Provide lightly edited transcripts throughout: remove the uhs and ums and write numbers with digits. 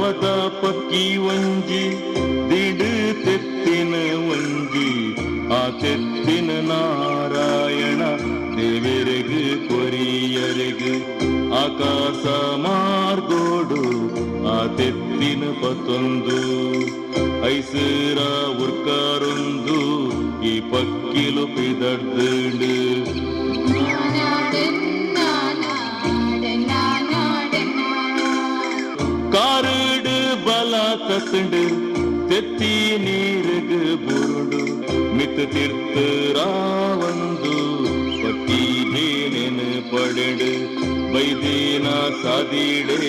ಪರ್ವತ ಪಕ್ಕಿ ಒಂಜಿ ದಿಡು ತೆತ್ತಿನ ಒಂಜಿ ಆ ತೆತ್ತಿನ ನಾರಾಯಣ ದೇವರೆಗು ಕೊರಿಯರೆಗು ಆಕಾಶ ಮಾರ್ಗೋಡು ಆ ತೆತ್ತಿನ ಪತ್ತೊಂದು ಐಸರ ಉರ್ಕಾರೊಂದು ಈ ಪಕ್ಕಿಲು ಪಿದರ್ದು ಕಾರಡು ಬಲ ತತ್ತಂಡು ತೆತ್ತಿ ನೀರಗು ಬುರುಡು ಮಿತ್ ತೀರ್ಥರಾವಂದು ಪಕ್ಕಿ ಬೇನೆನು ಪಡೆಡು ಬೈದೇನ ಸಾದಿಡೆ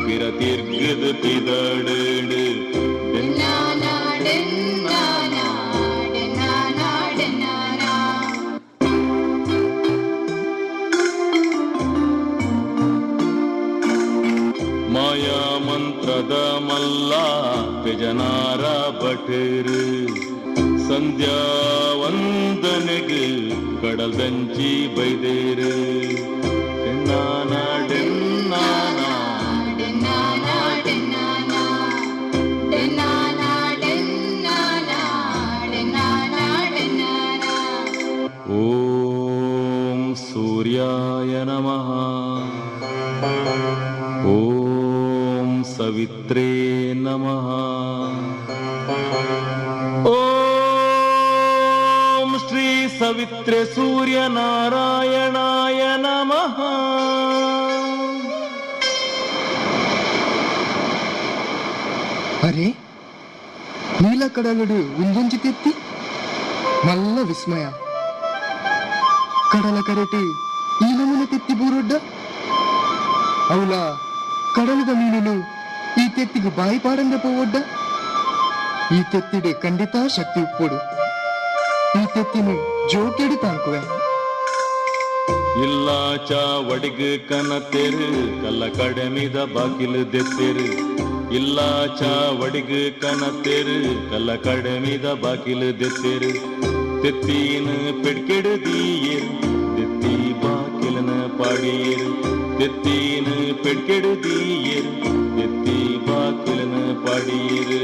பிற தீர்க்குது பிதடு மாயா ಮಂತ್ರದ ಮಲ್ಲ பெஜனார ಭಟರು ಸಂಧ್ಯಾ ವಂದನೆಗೆ ಕಡಲ್ದಂಚಿ ಬೈದೇರು ಓಂ ಸೂರ್ಯಾಯ ನಮಃ ಓಂ ಸವಿತ್ರೇ ನಮಃ ಓಂ ಶ್ರೀ ಸವಿತ್ರೆ ಸೂರ್ಯನಾರಾಯಣಾಯ ನಮಃ. ಅರೆ ನೀಲ ಕಡಲುಡು ಉಂದೊಂಜಿ ತೆತ್ತಿ ಮಲ್ಲ ವಿಸ್ಮಯ ಕಡಲ ಕರೆಟು ಈ ನಮೂನೆ ತೆತ್ತಿ ಬೂರೊಡ್ಡ ಅವಳ ಕಡಲದ ಮೀನುಲು ಈ ತೆತ್ತಿಗೆ ಬಾಯಿ ಪಾಡಂದೆ ಪೋವೊಡ್ಡ ಈ ತೆತ್ತಿಡೆ ಖಂಡಿತ ಶಕ್ತಿ ಉಪ್ಪೊಡು ಈ ತೆತ್ತಿನು ಜೋಕೆಡು ತಾಂಕುವೆ ಇಲ್ಲ ಚಾ ಒಡಿಗು ಕನತೆರು ಕಲ್ಲ ಕಡಮಿದ ಬಾಗಿಲು ದೆತ್ತೆರು ಇಲ್ಲ ಚಾ ಒಡಿಗು ಕನತೆರು ಕಲ್ಲ ಕಡಮಿದ ಬಾಗಿಲು ದೆತ್ತೆರು ತೆತ್ತೀನು ಪೆಡ್ಕೆಡುದೀಯರು ತೆತ್ತಿ ಬಾಗಿಲನ ಪಾಡಿಯರು ತೆತ್ತೀನು ಪೆಡ್ಕೆಡುದೀಯರು ತೆತ್ತಿ ಬಾಗಿಲನ ಪಾಡಿಯರು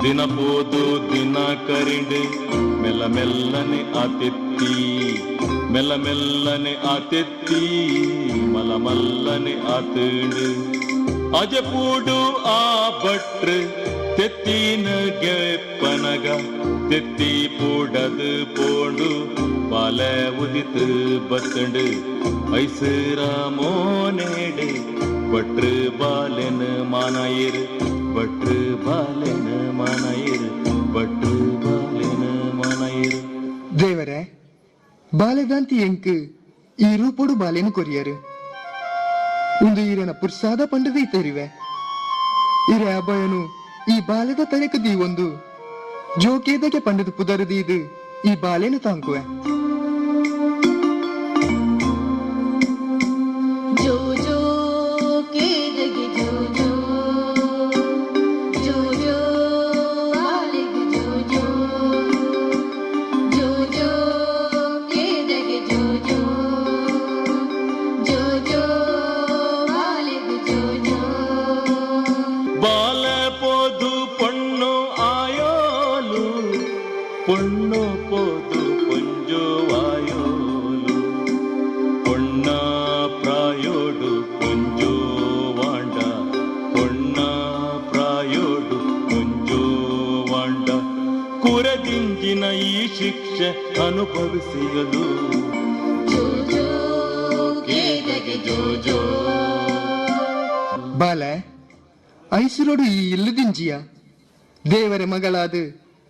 ದಿನ ಪೋದು ದಿನ ಕರಿಂಡು ಮೆಲ್ಲ ಮೆಲ್ಲನೆ ಆತೆತ್ತಿ ಮೆಲ್ಲ ಮೆಲ್ಲನೆ ಆತೆತ್ತಿ ಮಲ ಮಲ್ಲನೆ ಆತಂಡು ಅಜಪೂಡು ಆ ಭಟ್ರು ತೆತ್ತಿನ ಗೆಪ್ಪನಗ ತೆತ್ತಿ ಪೂಡದು ಪೋಂಡು ಬಾಲ ಉದಿತು ಬತ್ತಂಡು ಐಸರ ಮೋನೇಡು ಭಟ್ರು ಬಾಲೆನ ಮಾನಾಯಿರು ಭಟ್ರು ಬಾಲೆನ ಮಾನಾಯಿರು ಭಟ್ರು ಬಾಲೆನ ಮಾನಾಯಿರು. ದೇವರೇ ಬಾಲೆಗಾಂತಿ ಎಂಕ್ ಈ ರೂಪೊಡು ಬಾಲೆನು ಕೊರಿಯರು ಒಂದು ಈರನ ಪುರ್ಸಾದ ಪಂಡದಿ ತೆರಿವೆ ಇರೆ ಅಭಯನು ಈ ಬಾಲೆದ ತಲೆಕದಿ ಒಂದು ಜೋಕೇದಕ್ಕೆ ಪಂಡದು ಪುದರದಿದು ಈ ಬಾಲೆನು ತಾಂಕುವೆ பொண்ணு போது கொஞ்சோ வாயோலு பொண்ணா ಪ್ರಾಯೋಡು கொஞ்சோ வாண்டா பொண்ணಾ ಪ್ರಾಯೋಡು கொஞ்சோ வாண்டಾ ಕುರದಿಂಜಿನ ಈ ಶಿಕ್ಷೆ ಅನುಭವಿಸಿಗಲು ಬಾಲ ಐಸುರೋಡು ಈ ಇಲ್ಲದಿಂಜಿಯ ದೇವರ ಮಗಳಾದ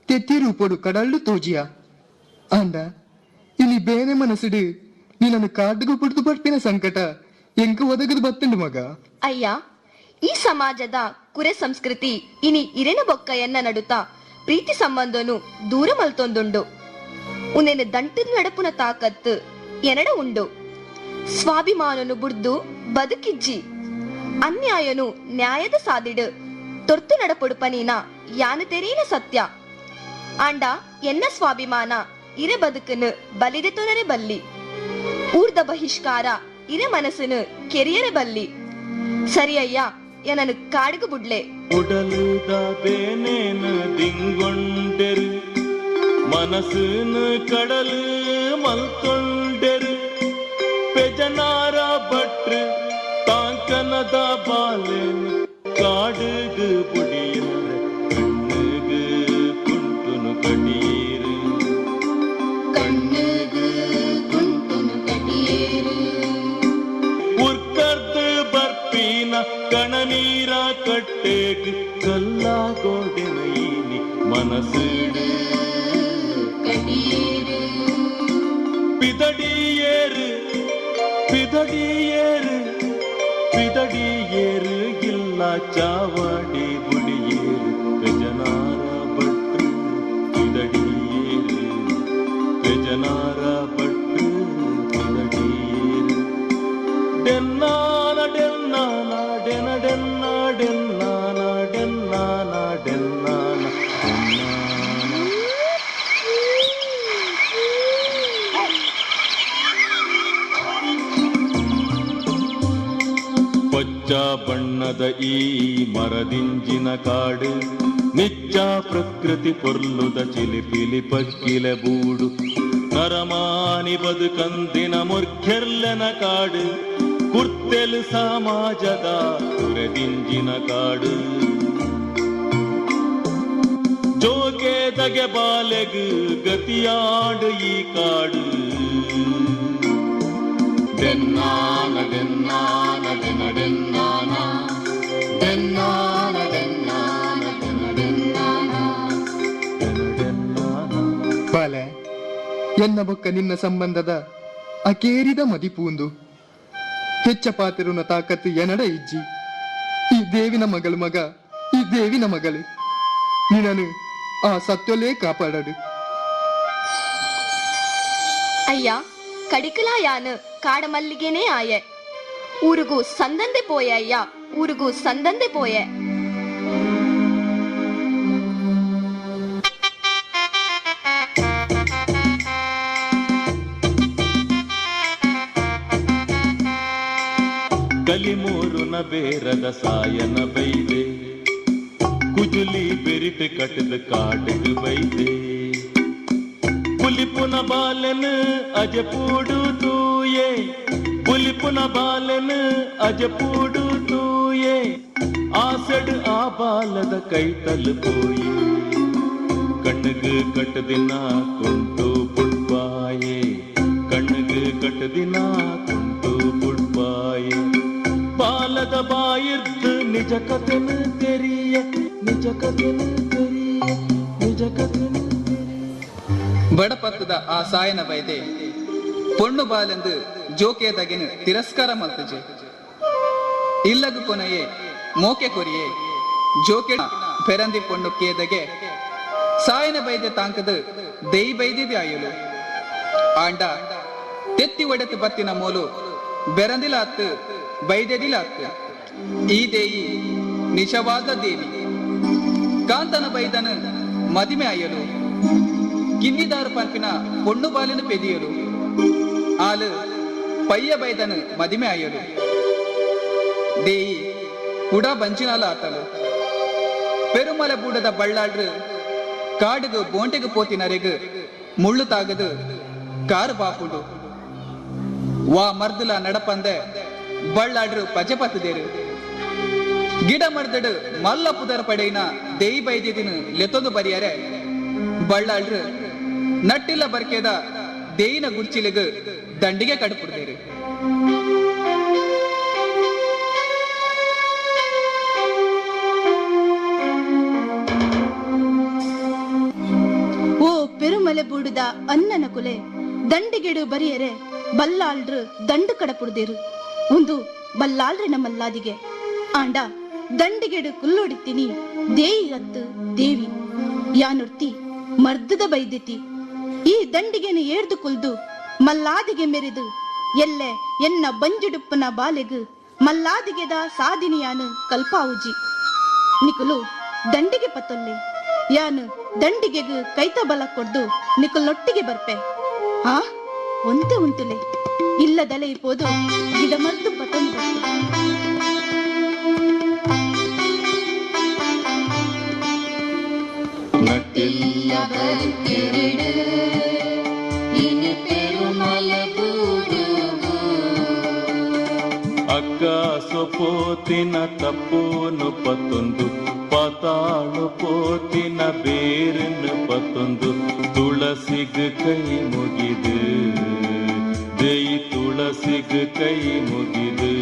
ತೆತ್ತಿರೂಪೊಡು ಕಡಲ್ಲು ತೋಜಿಯ ಅಂಡ ಇಲ್ಲಿ ಬೇನೆ ಮನಸ್ಸುಡು ನೀನನ್ನು ಕಾಡ್ಡುಗು ಪುಡ್ದು ಪಡ್ಪಿನ ಸಂಕಟ ಎಂಕ ಒದಗದು ಬತ್ತಂಡು ಮಗ. ಅಯ್ಯ, ಈ ಸಮಾಜದ ಕುರೆ ಸಂಸ್ಕೃತಿ ಇನಿ ಇರೆನ ಬೊಕ್ಕಯನ್ನ ನಡುತ್ತ ಪ್ರೀತಿ ಸಂಬಂಧನು ದೂರ ಮಲ್ತೊಂದುಂಡು. ಉನ್ನೆನ ದಂಟದ ನಡಪುನ ತಾಕತ್ತು ಎನಡ ಉಂಡು. ಸ್ವಾಭಿಮಾನನು ಬುಡ್ದು ಬದುಕಿಜ್ಜಿ ಅನ್ಯಾಯನು ನ್ಯಾಯದ ಸಾದಿಡು ತೊರ್ತು ನಡಪೊಡು ಪನೀನ ಯಾನು ತೆರೀನ ಸತ್ಯ ಆಂಡ ಎನ್ನ ಸ್ವಾಭಿಮಾನ ಇರೆ ಬದುಕನು ಬಲಿದೆ ತೊನರೆ ಬಲ್ಲಿ ಊರ್ದ ಬಹಿಷ್ಕಾರ ಇರೆ ಮನಸ್ಸನು ಕೆರಿಯರೆ ಬಲ್ಲಿ ಸರಿ ಅಯ್ಯ ಏನನು ಕಾಡಿಗು ಬುಡ್ಲೆ ಉಡಲುದ ಬೇನೇನು ದಿಂಗೊಂಡೆರು ಮನಸ್ಸನು ಕಡಲು ಮಲ್ಕೊಂಡೆರು பெஜனார பற்று தாங்கனத பாலன் காடுகு புடியற கண்ணுகு குண்டுனு கடியேறு உர்கர்து ಬರ್ಪಿನ ಕಣನೀರ ಕಟ್ಟೆಗ್ ಕಲ್ಲಾಗೋಡೆನೈನಿ ಮನಸ್ಸಿಡು பிதடியேறு பிதடியேறு இல்லா ಚಾವಡಿ ಬುಡಿಯೇರು பெஜனார பற்று பெஜனார பற்று பிதடியேறு டென்னான டென்னான டென டென்னான டென்னான டென்னான டென்னான ಪಚ್ಚ ಬಣ್ಣದ ಈ ಮರದಿಂಜಿನ ಕಾಡು ನಿಚ್ಚ ಪ್ರಕೃತಿ ಪೊರ್ಲುದ ಚಿಲಿಪಿಲಿ ಪಕ್ಕಿಲೆ ಬೂಡು ನರಮಾನಿ ಬದುಕಂದಿನ ಮುರ್ಖೆರ್ಲೆನ ಕಾಡು ಕುರ್ತೆಲು ಸಮಾಜದ ಕುರೆದಿಂಜಿನ ಕಾಡು ಜೋಗೇದಗೆ ಬಾಲೆಗು ಗತಿಯಾಡು ಈ ಕಾಡು ಡೆನ್ನಾನ ಡೆನ್ನಾನ ಡೆನ ಡೆನ್ನಾನ ಡೆನ್ನಾನ ಡೆನ್ನಾನ ಡೆನ ಡೆನ್ನಾನ ಡೆನ ಡೆನ್ನಾನ ಬಾಲೆ ಎನ್ನ ಬೊಕ್ಕ ನಿನ್ನ ಸಂಬಂಧದ ಅಕೇರಿದ ಮದಿಪೂಂದು ಹೆಚ್ಚ ಪಾತಿರುನ ತಾಕತ್ತು ಎನಡ ಇಜ್ಜಿ ಈ ದೇವಿನ ಮಗಳು ಮಗ ಈ ದೇವಿನ ಮಗಳು ನಿನ್ನನು ಆ ಸತ್ಯಲೇ ಕಾಪಾಡಡು ಅಯ್ಯ ಕಡಿಕಲ ಯಾನು ಕಾಡ ಮಲ್ಲಿಗೆನೇ ಆಯೆ ಊರಿಗೂ ಸಂದಂದೆ ಪೋಯೆ ಅಯ್ಯ ಊರಿಗೂ ಸಂದಂದೆ ಪೋಯೆ ಕಲಿಮೂರುನ ಬೇರದ ಸಾಯನ ಬೈದೆ ಕುಜುಲಿ ಬೆರಿಟ್ ಕಟ್ಟದ ಕಾಡಿಗೆ ಬೈದೆ ಪುಲಿಪುನ ಬಾಲನ್ ಅಜಪೂಡು ತೂಯೆ ಪುಲಿಪುನ ಬಾಲನ್ ಅಜಪೂಡು ತೂಯೆ ಆಸಡ್ ಆ ಬಾಲದ ಕೈ ತಲುಪೋಯೆ ಕಣ್ಣಗೆ ಕಟ್ಟದಿನ ಕುಂಟು ಪುಡ್ಪಾಯೆ ಕಣ್ಣಗೆ ಕಟ್ಟದಿನ ಕುಂಟು ಪುಡ್ಪಾಯೆ ಬಾಲದ ಬಾಯಿರ್ದು ನಿಜ ಕಥೆನು ತೆರಿಯ ನಿಜ ಕಥೆನು ತೆರಿಯ ನಿಜ ಕಥೆನು ಬಡಪತ್ತದ ಆ ಸಾಯನ ಬೈದೆ ಪೊಣ್ಣು ಬಾಲೆಂದು ಜೋಕೆದಗೆನು ತಿರಸ್ಕಾರ ಮಲ್ತಜೆ ಇಲ್ಲಗು ಕೊನೆಯೇ ಮೋಕೆ ಕೊರಿಯೇ ಜೋಕೆ ಪೆರಂದಿ ಪೊಣ್ಣು ಕೇದಗೆ ಸಾಯನ ಬೈದೆ ತಾಂಕದ ದೈ ಬೈದಿದೆ ಆಯಲು ಆಂಡ ತೆತ್ತಿ ಒಡೆತು ಬತ್ತಿನ ಮೂಲು ಬೆರಂದಿಲ ಹತ್ತು ಬೈದೆದಿಲ ಹತ್ತು ಈ ದೇಯಿ ನಿಜವಾದ ದೇವಿ ಕಾಂತನ ಬೈದನು ಮದಿಮೆ ಆಯಲು ಕಿನ್ನಿದಾರು ಪಂಪಿನ ಪೊಣ್ಣು ಬಾಲಿನ ಪೆದಿಯಲು ಆಲು ಪಯ್ಯ ಬೈದನು ಮದಿಮೆ ಆಯಲು ದೇಯಿ ಕುಡ ಬಂಚಿನಾಲ ಆತಲು ಪೆರುಮಲೆ ಬೂಡದ ಬಳ್ಳಾಡ್ರು ಕಾಡಿಗು ಬೋಂಟೆಗು ಪೋತಿನರೆಗು ಮುಳ್ಳು ತಾಗದು ಕಾರು ಬಾಪುಡು ವಾ ಮರ್ದುಲ ನಡಪಂದೆ ಬಳ್ಳಾಡ್ರು ಪಜೆ ಪತ್ತದೇರು ಗಿಡ ಮರ್ದಡು ಮಲ್ಲ ಪುದರ ಪಡೆಯಿನ ದೇಯಿ ಬೈದಿದಿನ ಲೆತ್ತೊಂದು ಬರಿಯರೆ ಬಳ್ಳಾಳ್ರು ನಟ್ಟಿಲ್ಲ ಬರ್ಕೆದ ದೇಯಿನ ಗುಡ್ಚಿಲಿಗು ದಂಡಿಗೆ ಕಡುಪುಡ್ದೇರು ಓ ಪೆರುಮಲೆ ಬೂಡುದ ಅನ್ನನ ಕುಲೆ ದಂಡಿಗೆಡು ಬರಿಯರೆ ಬಲ್ಲಾಳ್ರು ದಂಡು ಕಡಪುಡ್ದೇರು ಒಂದು ಬಲ್ಲಾಳ್ರಿನ ಮಲ್ಲಾದಿಗೆ ಆಂಡ ದಂಡಿಗೆಡು ಕುಲ್ಲೊಡಿತೀನಿ ದೇಯಿ ಅತ್ತು ದೇವಿ ಯಾನುರ್ತಿ ಮರ್ದದ ಬೈದಿತಿ ಈ ದಂಡಿಗೆನ ಏರ್ದು ಕುಲ್ದು ಮಲ್ಲಾದಿಗೆ ಮೆರೆದು ಎಲ್ಲೆ ಎನ್ನ ಬಂಜುಡುಪ್ಪನ ಬಾಲೆಗು ಮಲ್ಲಾದಿಗೆದ ಸಾಧಿನಿಯಾನು ಕಲ್ಪಾವುಜಿ ನಿಕುಲು ದಂಡಿಗೆ ಪತ್ತೊಲ್ಲೆ ಯಾನು ದಂಡಿಗೆಗ್ ಕೈತ ಬಲ ಕೊಡ್ದು ನಿಕಲ್ಲೊಟ್ಟಿಗೆ ಬರ್ಪೆ ಆ ಒಂತೆ ಉಂಟುಲೆ ಇಲ್ಲದಲೆ ಇಪ್ಪೋದು ಗಿಡ ಮರ್ದು ಬತ್ತೊಂದು ಬರ್ತೆ நட்டில்ல வருத்திருடு இனி பெருமல கூடுகு ಅಕ್ಕ ಸೊಪೋತಿನ ತಪ್ಪೋನು ಪತ್ತೊಂದು ಪಾತಾಳು ಪೋತಿನ ಬೇರನ್ನು ಪತ್ತೊಂದು ತುಳಸಿಗ ಕೈ ಮುಗಿದು ದೈ ತುಳಸಿಗ ಕೈ ಮುಗಿದು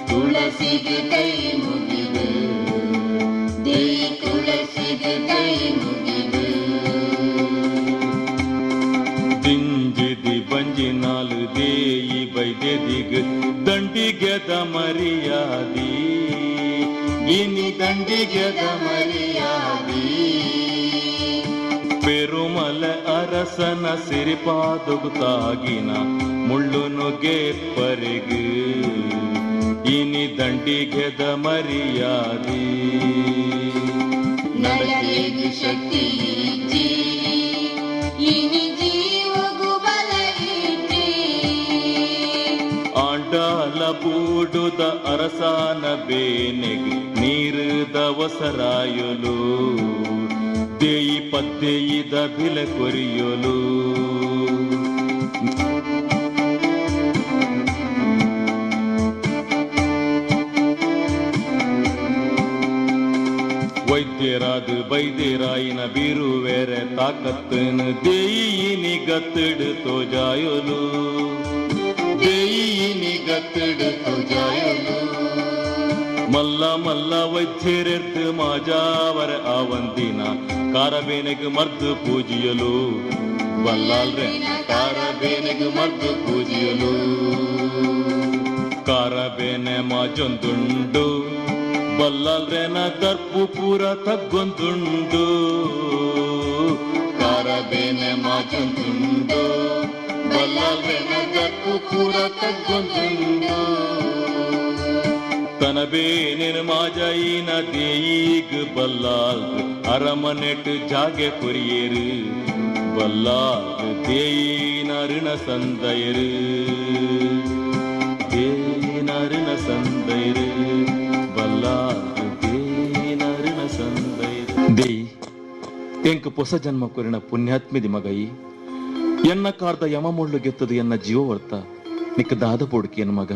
ತುಳಸಿಗ ಕೈ ಮುಗಿದು ದೈ ತುಳಸಿಗ ಕೈ ಮುಗಿದು ದಿಂಜಿದಿ ಬಂಜಿನಾಲು ದೇಯಿ ಬೈದೆದಿಗ ದಂಡಿಗೆದ ಮರ್ಯಾದಿ ಇನಿ ದಂಡಿಗೆದ ಮರ್ಯಾದಿ ಪೆರುಮಲ ಅರಸನ ಸಿರಿಪಾದೊಗುತಾಗಿನ ಮುಳ್ಳುನು ಗೆಪ್ಪರೆಗು ಇನಿ ದಂಡಿಗೆದ ಮರ್ಯಾದಿ ನಡಕೆಗೆ ಶಕ್ತಿ ಇನಿ ಜೀವಗು ಬಲ ಆಂಡಾಲ ಬೂಡುದ ಅರಸಾನ ಬೇನೆಗ್ ನೀರುದ ಒಸರಾಯಲು ದೇಯಿ ಪದ್ದೆಯಿದ ಬಿಲ ಕೊರಿಯಲು ವೈದ್ಯರಾದ ಬೈದ್ಯರಾಯಿನ ಬೀರುವೇರೆ ತಾಕತ್ತನ ದೇಯಿನಿ ಗತ್ತಡು ತೋಜಾಯಲು ದೇಯಿನಿ ಗತ್ತಡು ತೋಜಾಯಲು ಮಲ್ಲ ಮಲ್ಲ ವೈದ್ಯರೆರ್ದು ಮಾಜಾವರ ಆವಂದಿನ ಕಾರಬೇನೆಗೆ ಮರ್ದು ಪೂಜಿಯಲು ಬಲ್ಲಾಲ್ರೆ ಕಾರಬೇನೆಗೆ ಮರ್ದು ಪೂಜಿಯಲು ಕಾರಬೇನೆ ಮಾಜೊಂದುಂಡು ಬಲ್ಲಾಲ್ರೆನ ದರ್ಪು ಪೂರ ತಗ್ಗೊಂದುಂಡು ಕಾರಬೇನೆ ಮಾಜೊಂದುಂಡು ಬಲ್ಲಾಲ್ರೆನ ದರ್ಪು ಪೂರ ತಗ್ಗೊಂದುಂಡು ತನಬೇನೆನ ಮಾಜಾಯಿನ ದೇಯಿಗ ಬಲ್ಲಾಲ್ ಅರಮನೆಟ್ ಜಾಗೆ ಕೊರಿಯೇರು ಬಲ್ಲಾಲ್ ದೇಯಿನ ಋಣ ಸಂದಯರು ದೇಯಿನ ಋಣ ಸಂದಯರು ದೇಯಿ ಎಂಕ್ ಹೊಸ ಜನ್ಮ ಕೊರಿನ ಪುಣ್ಯಾತ್ಮಿದಿ ಮಗಯಿ ಎನ್ನ ಕಾರ್ದ ಯಮ ಮುಳ್ಳು ಗೆತ್ತದು ಎನ್ನ ಜೀವ ವರ್ತ ನಿಕ್ಕ ದಾದ ಪೋಡ್ಕಿಯನ್ ಮಗ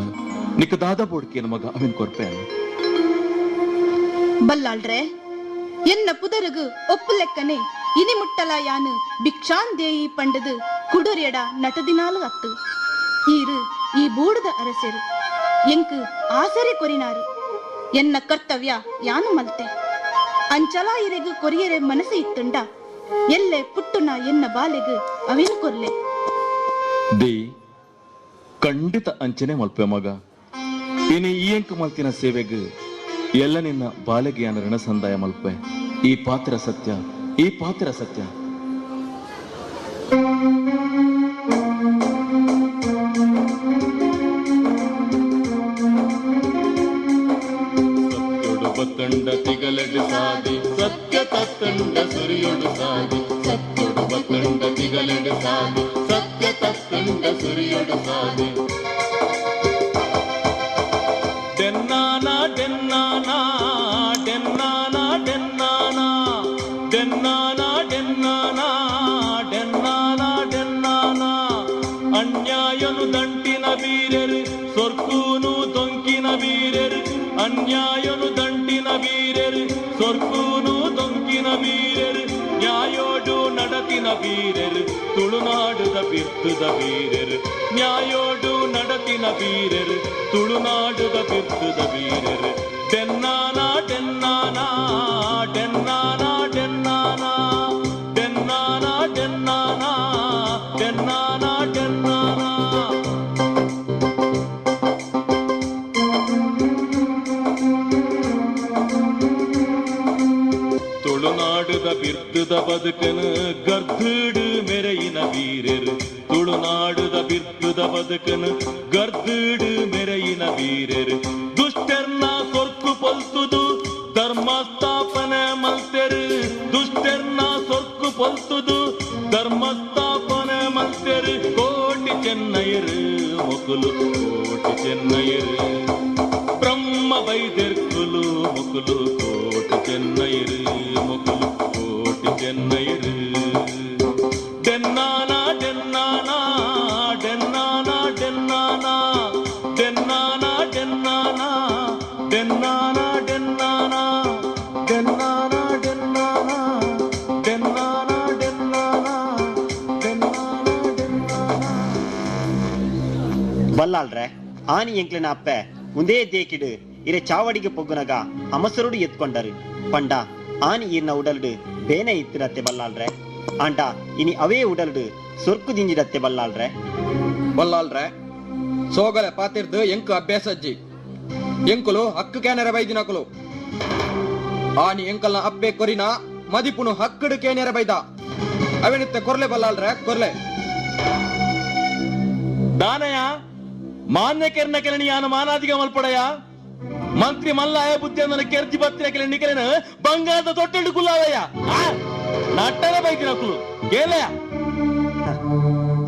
ನಿಕ್ಕ ದಾದ ಪೋಡ್ಕಿಯನ್ ಮಗ ಅವನ್ ಕೊರ್ಪೆ ಬಲ್ಲಾಳ್ರೆ ಎನ್ನ ಪುದರಗು ಒಪ್ಪು ಲೆಕ್ಕನೆ ಇನಿ ಮುಟ್ಟಲ ಯಾನು ಭಿಕ್ಷಾನ್ ದೇಯಿ ಪಂಡದು ಕುಡುರ್ಯಡ ನಟದಿನಾಲು ಅತ್ತು ಈರು ಈ ಬೂಡದ ಅರಸರು ಎಂಕ್ ಆಸರೆ ಕೊರಿನಾರು ಎನ್ನ ಕರ್ತವ್ಯ ಯಾನು ಮಲ್ತೆ ಅಂಚಲ ಇರೆಗು ಕೊರಿಯರೆ ಮನಸ್ಸು ಇತ್ತುಂಡ ಎಲ್ಲೆ ಪುಟ್ಟುನ ಎನ್ನ ಬಾಲೆಗು ಅವೇನು ಕೊರ್ಲೆ ದೇ ಖಂಡಿತ ಅಂಚನೆ ಮಲ್ಪೆ ಮಗ ಇನಿ ಈ ಎಂಕ ಮಲ್ತಿನ ಸೇವೆಗೆ ಎಲ್ಲ ನಿನ್ನ ಬಾಲೆಗೆಯನ ಋಣ ಸಂದಾಯ ಮಲ್ಪೆ ಈ ಪಾತ್ರ ಸತ್ಯ ಈ ಪಾತ್ರ ಸತ್ಯ ತಂಡ ತಿಗಲಡು ಸಾದಿ ಸತ್ಯ ತತ್ತಂಡ ಸುರಿಯೊಡು ಸಾದಿ ಸತ್ಯೊಡು ಬತ್ತಂಡ ತಿಗಲಡು ಸಾದಿ ಸತ್ಯ ತತ್ತಂಡ ಸುರಿಯೊಡು ಸಾದಿ ಡೆನ್ನಾನ ಡೆನ್ನಾನ ಡೆನ್ನಾನ ಡೆನ್ನಾನ ಡೆನ್ನಾನ ಡೆನ್ನಾನ ಡೆನ್ನಾನ ಡೆನ್ನಾನ ಅನ್ಯಾಯನು ದಂಟಿನ ಬೀರೆರು ಸೊರ್ಕೂನು ದೊಂಕಿನ ಬೀರೆರು ಅನ್ಯಾಯನು ದಂಟಿನ ಬೀರೆರು ಸೊರ್ಕೂನು ದೊಂಕಿನ ಬೀರೆರು ನ್ಯಾಯೋಡು ನಡತಿನ ಬೀರೆರು ತುಳುನಾಡುದ ಬಿರ್ತುದ ಬೀರೆರು ನ್ಯಾಯೋಡು ನಡತಿನ ಬೀರೆರು ತುಳುನಾಡುದ ಬಿರ್ತುದ ಬೀರೆರು ಡೆನ್ನಾನ ಡೆನ್ನಾನ ಡೆನ್ನಾನ ಡೆನ್ನಾನ ಡೆನ್ನಾನ ಡೆನ್ನಾನ ಡೆನ್ನಾನ ಡೆನ್ನಾನ ತುಳುನಾಡುದ ಬಿರ್ತುದ ಬದುಕನು ಗರ್ದುಡು ಮೆರೆಯಿನ ಬೀರೆರು ತುಳುನಾಡುದ ಬಿರ್ತುದ ಬದುಕನು ಗರ್ದುಡು ಮೆರೆಯಿನ ಬೀರೆರು ದುಷ್ಟರ್ನ ಸೊರ್ಕು ಪಲ್ತುದು ಧರ್ಮ ಸ್ಥಾಪನೆ ಮಲ್ತೆರು ಬೈದೆರ್ಕುಲು ಮುಕುಲು ಕೋಟಿ ಚೆನ್ನೈರು ಮುಕುಲು ಕೋಟಿ ಚೆನ್ನೈರು ಡೆನ್ನಾನ ಡೆನ್ನಾನ ಡೆನ್ನಾನ ಡೆನ್ನಾನ ಡೆನ್ನಾನ ಡೆನ್ನಾನ ಡೆನ್ನಾನ ಡೆನ್ನಾನ ಡೆನ್ನಾನ ಡೆನ್ನಾನ ಡೆನ್ನಾನ ಡೆನ್ನಾನ ಡೆನ್ನಾನ ಡೆನ್ನಾನ. ಬಲ್ಲಾಳ್ರೆ ಆನಿ ಎಂಕ್ಲೆನ ಅಪ್ಪೆ ಮುಂದೇ ದೇಕಿಡು ಇರೆ ಚಾವಡಿಗೆ ಪೊಗ್ಗುನಗ ಅಮಸರುಡು ಎತ್ಕೊಂಡರು ಪಂಡ ಆನಿ ಈರ್ನ ಉಡಲ್ಡು ಬೇನೆ ಇತ್ತಿರತ್ತೆ ಬಲ್ಲಾಳ್ರೆ ಆಂಟ ಇನಿ ಅವೇ ಉಡಲ್ಡು ಸೊರ್ಕು ದಿಂಜಿಡತ್ತೆ ಬಲ್ಲಾಳ್ರೆ ಬಲ್ಲಾಳ್ರೆ ಸೋಗಲೆ ಪಾತಿರ್ದು ಎಂಕು ಅಭ್ಯಾಸ ಅಜ್ಜಿ ಎಂಕುಲು ಹಕ್ಕು ಕೇನೆರ ಬೈದಿನಕುಲು ಆನಿ ಎಂಕಲ್ನ ಅಪ್ಪೆ ಕೊರಿನ ಮದಿಪುನು ಹಕ್ಕಡು ಕೇನೆರ ಬೈದ ಅವೆನಿತ್ತೆ ಕೊರ್ಲೆ ಬಲ್ಲಾಳ್ರೆ ಕೊರ್ಲೆ ದಾನಯ ಮಾನ್ಯ ಕೆರ್ನ ಕೆಲನಿ ಯಾನ ಮಾನಾದಿಗ ಮಲ್ಪಡಯ ಮಂತ್ರಿ ಮಲ್ಲಾಯ ಬುದ್ಧಿ ಅಂದನ ಕೆರ್ಜಿ ಬತ್ತಿನ ಕೆಲ ನಿಕಲೆನ ಬಂಗಾರದ ತೊಟ್ಟೆಂಡು ಕುಲ್ಲಾವಯ್ಯ ನಟ್ಟರ ಬೈದಿನಕುಲು ಕೇಳಯ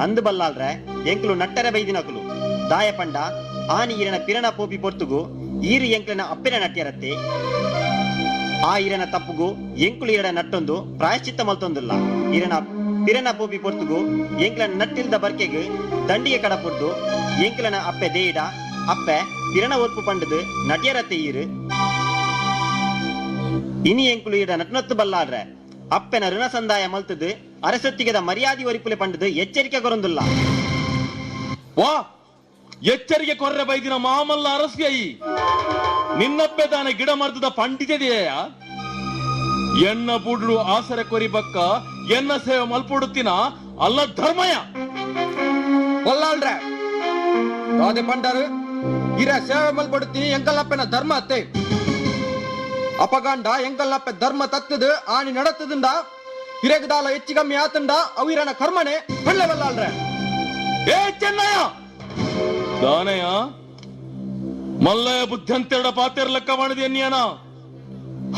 ಅಂದು ಬಲ್ಲಾಳ್ರೆ ಎಂಕುಲು ನಟ್ಟರೆ ಬೈದಿನಕುಲು ದಾಯ ಪಂಡ ಆನಿ ಈರನ ಪಿರಣ ಪೋಪಿ ಪೊರ್ತುಗು ಈರು ಎಂಕ್ಲೆನ ಅಪ್ಪೆನ ನಟ್ಯರತ್ತೆ ಆ ಈರನ ತಪ್ಪುಗು ಎಂಕುಲು ಈರನ ನಟ್ಟೊಂದು ಪ್ರಾಯಶ್ಚಿತ್ತ ಮಲ್ತೊಂದುಲ್ಲ ಈರನ ಪಿರನ ಪೋಪಿ ಪೊರ್ತುಗು ಎಂಕ್ಲನ ನಟ್ಟಿಲ್ದ ಬರ್ಕೆಗೆ ದಂಡಿಗೆ ಕಡಪೊಡ್ದು ಎಂಕ್ಲನ ಅಪ್ಪೆ ದೇಯಿಡ ಅಪ್ಪೆ ಪಿರಣ ಒರ್ಪು ಪಂಡದು ನಟ್ಯರತ್ತೆ ಈರು ಇನಿ ಎಂಕುಲು ಈರ ನಟ್ನೊತ್ತು ಬಲ್ಲಾಡ್ರೆ ಅಪ್ಪೆನ ಋಣ ಸಂದಾಯ ಮಲ್ತದು ಅರಸೊತ್ತಿಗೆದ ಮರ್ಯಾದಿ ಒರಿಪುಲೆ ಪಂಡದು ಎಚ್ಚರಿಕೆ ಕೊರೊಂದುಲ್ಲ ವಾ ಎಚ್ಚರಿಕೆ ಕೊರ್ರೆ ಬೈದಿನ ಮಾಮಲ್ಲ ಅರಸ್ಗೈ ನಿನ್ನಪ್ಪೆ ತಾನೆ ಗಿಡ ಮರ್ದದ ಪಂಡಿತೆದೆಯ ಎನ್ನ ಬುಡ್ಲು ಆಸರೆ ಕೊರಿ ಬಕ್ಕ ಎನ್ನ ಸೇವೆ ಮಲ್ಪುಡುತ್ತಿನ ಅಲ್ಲ ಧರ್ಮಯ ಬಲ್ಲಾಳ್ರೆ ದಾದೆ ಪಂಡರು ಇರ ಸೇವೆ ಮಲ್ಪಡುತ್ತೀನಿ ಎಂಕಲ್ಲಪ್ಪನ ಧರ್ಮ ಅತ್ತೆ ಅಪಗಾಂಡ ಎಂಕಲ್ಲಪ್ಪೆ ಧರ್ಮ ತತ್ತದು ಆನಿ ನಡತ್ತದಿಂದ ಹಿರೇಗದಾಲ ಹೆಚ್ಚಿಗಮ್ಮಿ ಆತಂಡ ಅವಿರನ ಕರ್ಮನೆ ಹೊಳ್ಳೆ ಬಲ್ಲಾಳ್ರೆ ಏ ಚೆನ್ನಯ್ಯ ದಾನಯ್ಯ ಮಲ್ಲಯ್ಯ ಬುದ್ಧಂತೆರಡ ಪಾತೆರ್ ಲೆಕ್ಕ ಮಾಡಿದ ಎನ್ನಿಯನ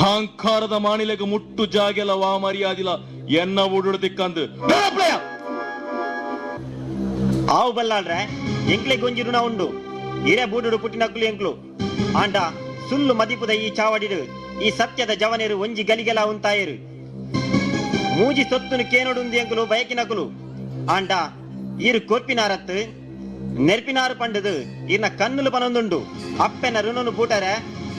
ಅಹಂಕಾರದ ಮಾಣಿಲೆಗೆ ಮುಟ್ಟು ಜಾಗೆಲ್ಲ ವಾ ಮರ್ಯಾದಿಲ್ಲ ಎನ್ನ ಉಡುಡು ದಿಕ್ಕಂದು ಆವು ಬಲ್ಲಾಳ್ರೆ ಎಂಕ್ಲೆ ಗೊಂಜಿ ಋಣ ಉಂಡು ಹಿರೇ ಬೂಡುಡು ಪುಟ್ಟಿನಕ್ಕಲು ಎಂಕ್ಲು ಆಂಡ ಸುಳ್ಳು ಮದಿಪುದ ಈ ಚಾವಡಿಡು ಈ ಸತ್ಯದ ಜವನೆರು ಒಂಜಿ ಗಲಿಗೆಲ ಉಂತಾಯರು ಮೂಜಿ ಸೊತ್ತುನು ಕೇನೊಡುಂದು ಎಂಕುಲು ಬಯಕಿನಕುಲು ಆಂಡ ಈರು ಕೊರ್ಪಿನಾರತ್ತು ನೆರ್ಪಿನಾರು ಪಂಡದು ಈರ್ನ ಕನ್ನುಲು ಪನೊಂದುಂಡು ಅಪ್ಪೆನ ಋಣನು ಬೂಟರೆ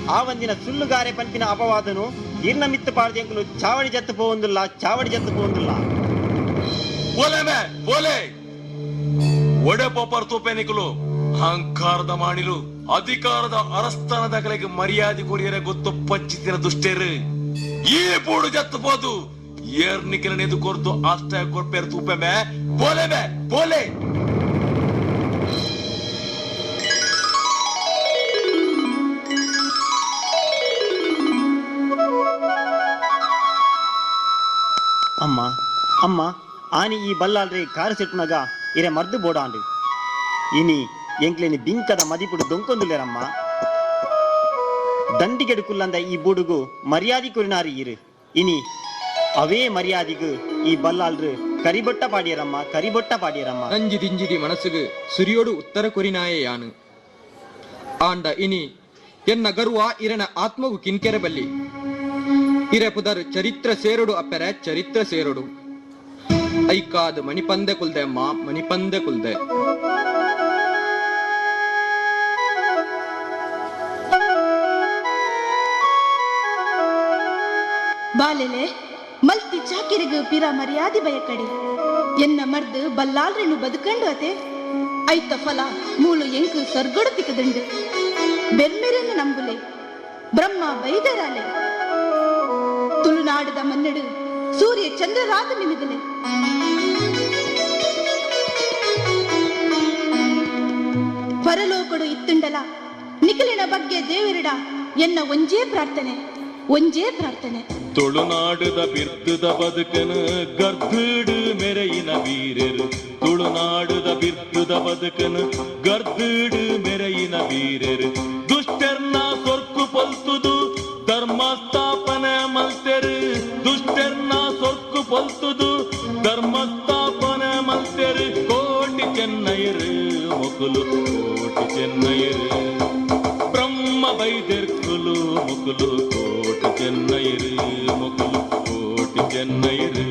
ಆ ಒಂದಿನ ಸುಳ್ಳುಗಾರೆ ಪಂಪಿನ ಅಪವಾದನು ಈರ್ನ ಮಿತ್ತು ಪಾಡ್ದು ಎಂಕುಲು ಚಾವಡಿ ಜತ್ತು ಪೋವಂದುಲ್ಲ ಚಾವಡಿ ಜತ್ತು ಪೋವಂದುಲ್ಲ ಒಡೆ ಪೋಪರ್ ತೂಪೆನಿಕುಲು ಅಹಂಕಾರದ ಮಾಡಿಲು ಅಧಿಕಾರದ ಅರಸ್ಥಾನದ ಕಲೆಗೆ ಮರ್ಯಾದೆ ಕೊರಿಯರೆ ಗೊತ್ತು ಪಂಚಿತಿನ ದುಷ್ಟೇರು ಈ ಬೂಡು ಜತ್ತು ಬೋದು ಏರ್ನಿಕೆನೆದು ಕೊರ್ದು ಅಷ್ಟೇ ಕೊರ್ಪೇರು ತೂಪೆಮೆ ಬೋಲೆ ಅಮ್ಮ ಅಮ್ಮ ಆನಿ ಈ ಬಲ್ಲಾಳ್ರೆ ಕಾರು ಸೆಟ್ಟುನಗ ಇರೆ ಮರ್ದು ಬೋಡಾಂಡು ಇನಿ ಎಂಕ್ಲೆನಿ ಬಿಂಕದ ಮದಿಪುಡು ದೊಂಕೊಂದುಲ್ಲೆರಮ್ಮ ದಂಡಿಗೆಡುಕುಲ್ಲಂದ ಈ ಬೂಡುಗು ಮರ್ಯಾದಿ ಕುರಿನಾರಿ ಇರು ಇನಿ ಅವೇ ಮರ್ಯಾದಿಗು ಈ ಬಲ್ಲಾಳ್ರು ಕರಿಬೊಟ್ಟ ಪಾಡಿಯರಮ್ಮ ಅಂಜಿ ದಿಂಜಿದಿ ಮನಸ್ಸುಗು ಸುರಿಯೋಡು ಉತ್ತರ ಕೊರಿನಾಯೇ ಯಾನು ಆಂಡ ಇನಿ ಎನ್ನ ಗರ್ವ ಇರನ ಆತ್ಮಗು ಕಿನ್ಕೆರೆ ಬಲ್ಲಿ ಇರೆ ಪುದರ್ ಚರಿತ್ರ ಸೇರುಡು ಅಪ್ಪೆರೆ ಚರಿತ್ರ ಸೇರುಡು ಐಕಾದ ಮಣಿಪಂದೆ ಕುಲ್ದೆ ಅಮ್ಮ ಮಣಿಪಂದೆ ಕುಲ್ದೆ ಬಾಲೆಲೆ ಮಲ್ತಿ ಚಾಕಿರಿಗು ಪಿರ ಮರ್ಯಾದಿ ಬಯಕಡಿ ಎನ್ನ ಮರ್ದು ಬಲ್ಲಾಳ್ರೆನು ಬದುಕಂಡು ಅತೆ ಐತ ಫಲ ಮೂಲು ಎಂಕು ಸ್ವರ್ಗಡು ತಿಕ್ಕದುಂಡು ಬೆರ್ಮೆರೆನು ನಂಬುಲೆ ಬ್ರಹ್ಮ ಬೈದರಾಲೆ ತುಳುನಾಡದ ಮನ್ನಡು ಸೂರ್ಯ ಚಂದ್ರರಾದ ಮಿಮಿದಲೆ ಪರಲೋಕಡು ಇತ್ತುಂಡಲ ನಿಖಿಲಿನ ಬಗ್ಗೆ ದೇವರಿಡ ಎನ್ನ ಒಂಜೇ ಪ್ರಾರ್ಥನೆ ತುಳುನಾಡುದ ಬಿರ್ದುದ ಬದುಕನ ಗರ್ದುಡು ಮೆರೆಯಿನ ವೀರರು ತುಳುನಾಡುದ ಬಿರ್ದುದ ಬದುಕನ ಗರ್ದುಡು ಮೆರೆಯಿನ ವೀರರು ದುಷ್ಟರ್ನ ಸೊರ್ಕು ಪೊಲ್ತುದು ಧರ್ಮ ಸ್ಥಾಪನೆ ಮಲ್ತೆರು ದುಷ್ಟರ್ನ ಸೊರ್ಕು ಪೊಲ್ತುದು ಧರ್ಮ ಸ್ಥಾಪನೆ ಮಲ್ತೆರು ಕೋಟಿ ಚೆನ್ನೈರು ಮೊಗಲು ಕೋಟಿ ಚೆನ್ನೈರು ಬ್ರಹ್ಮ ಬೈದೆರ್ಕುಲು ಮುಕುಲು ಕೋಟಿ ಚೆನ್ನೈರು ಮುಕುಲು ಕೋಟಿ ಚೆನ್ನೈರು